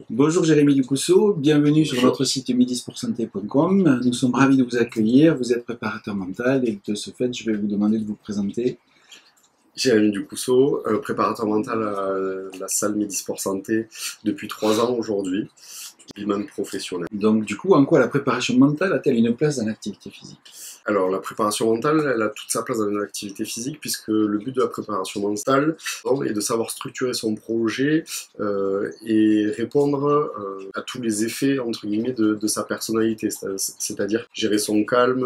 Bonjour Jérémy Ducousseau, bienvenue sur notre site midisportsanté.com. Nous sommes ravis de vous accueillir, vous êtes préparateur mental et de ce fait je vais vous demander de vous présenter. Jérémy Ducousseau, préparateur mental à la salle Midi Sport Santé depuis 3 ans aujourd'hui, et même professionnel. Donc du coup, en quoi la préparation mentale a-t-elle une place dans l'activité physique? Alors la préparation mentale, elle a toute sa place dans l'activité physique puisque le but de la préparation mentale est de savoir structurer son projet et répondre à tous les effets entre guillemets de sa personnalité, c'est-à-dire gérer son calme,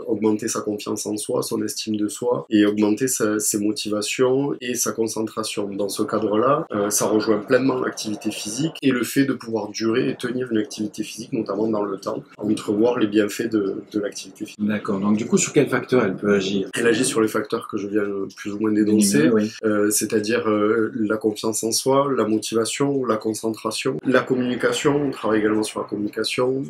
augmenter sa confiance en soi, son estime de soi et augmenter ses motivations et sa concentration. Dans ce cadre-là, ça rejoint pleinement l'activité physique et le fait de pouvoir durer et tenir une activité physique, notamment dans le temps, entrevoir les bienfaits de l'activité physique. D'accord, donc du coup sur quel facteur elle peut agir? Elle agit sur les facteurs que je viens plus ou moins d'énoncer, oui. C'est-à-dire la confiance en soi, la motivation, la concentration, la communication, on travaille également sur la communication,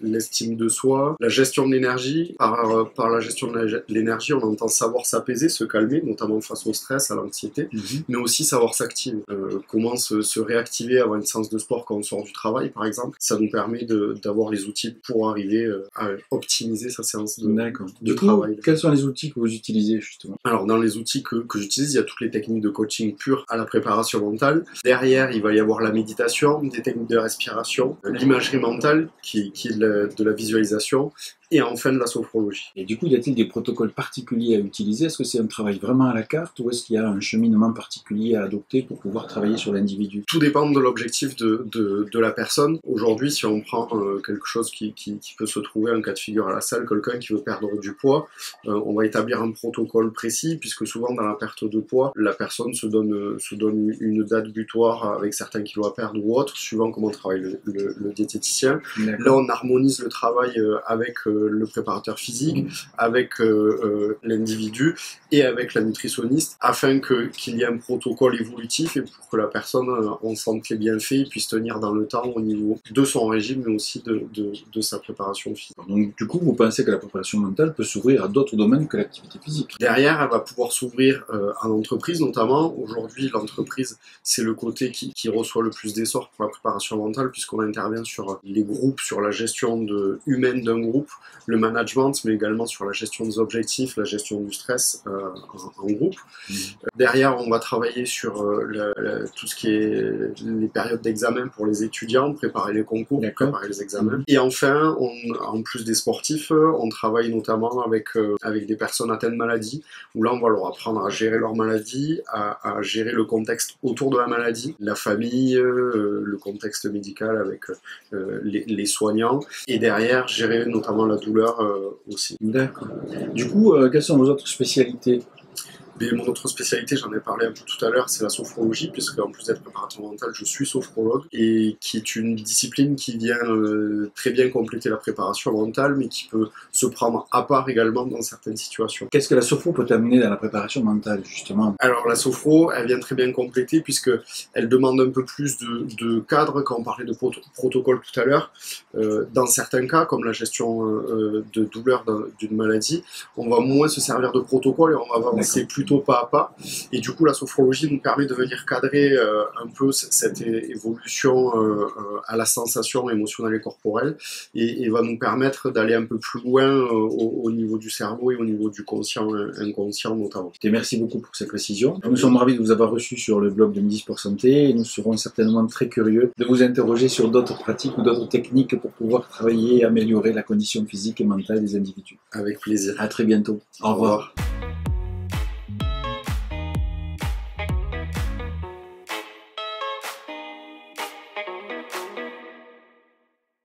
l'estime de soi, la gestion de l'énergie. Par la gestion de l'énergie, on entend savoir s'apaiser, se calmer, notamment face au stress, à l'anxiété, mais aussi savoir s'activer. Comment se réactiver avant une séance de sport quand on sort du travail, par exemple. Ça nous permet d'avoir les outils pour arriver à optimiser sa séance de travail. Quels sont les outils que vous utilisez justement? Alors dans les outils que j'utilise, il y a toutes les techniques de coaching pure à la préparation mentale. Derrière, il va y avoir la méditation, des techniques de respiration, l'imagerie mentale qui est de la visualisation, et enfin de la sophrologie. Et du coup, y a-t-il des protocoles particuliers à utiliser? Est-ce que c'est un travail vraiment à la carte ou est-ce qu'il y a un cheminement particulier à adopter pour pouvoir travailler sur l'individu? Tout dépend de l'objectif de la personne. Aujourd'hui, si on prend quelque chose qui peut se trouver en cas de figure à la salle, quelqu'un qui veut perdre du poids, on va établir un protocole précis puisque souvent dans la perte de poids, la personne se donne une date butoir avec certains kilos à perdre ou autre, suivant comment travaille le diététicien. Là, on harmonise le travail avec le préparateur physique, avec l'individu et avec la nutritionniste afin qu'il y ait un protocole évolutif et pour que la personne en sente les bienfaits et puisse tenir dans le temps au niveau de son régime mais aussi de sa préparation physique. Donc du coup, vous pensez que la préparation mentale peut s'ouvrir à d'autres domaines que l'activité physique? Derrière, elle va pouvoir s'ouvrir en entreprise notamment. Aujourd'hui, l'entreprise, c'est le côté qui reçoit le plus d'essor pour la préparation mentale puisqu'on intervient sur les groupes, sur la gestion humaine d'un groupe, le management, mais également sur la gestion des objectifs, la gestion du stress en groupe. Derrière, on va travailler sur tout ce qui est les périodes d'examen pour les étudiants, préparer les concours, préparer les examens. Et enfin, en plus des sportifs, on travaille notamment avec des personnes atteintes de maladies, où là, on va leur apprendre à gérer leur maladie, à gérer le contexte autour de la maladie, la famille, le contexte médical avec les soignants, et derrière, gérer notamment la douleur aussi. D'accord. Du coup, quelles sont vos autres spécialités? Mais mon autre spécialité, j'en ai parlé un peu tout à l'heure, c'est la sophrologie, puisque en plus d'être préparateur mental, je suis sophrologue, et qui est une discipline qui vient très bien compléter la préparation mentale, mais qui peut se prendre à part également dans certaines situations. Qu'est-ce que la sophro peut amener dans la préparation mentale, justement? Alors la sophro, elle vient très bien compléter, puisque elle demande un peu plus de cadre, quand on parlait de protocole tout à l'heure. Dans certains cas, comme la gestion de douleur d'une maladie, on va moins se servir de protocole et on va avancer plutôt pas à pas, et du coup la sophrologie nous permet de venir cadrer un peu cette évolution à la sensation émotionnelle et corporelle et va nous permettre d'aller un peu plus loin au niveau du cerveau et au niveau du conscient inconscient notamment. Et merci beaucoup pour ces précisions. Nous sommes ravis de vous avoir reçu sur le blog de Midi Sport Santé et nous serons certainement très curieux de vous interroger sur d'autres pratiques ou d'autres techniques pour pouvoir travailler et améliorer la condition physique et mentale des individus. Avec plaisir. À très bientôt. Au revoir.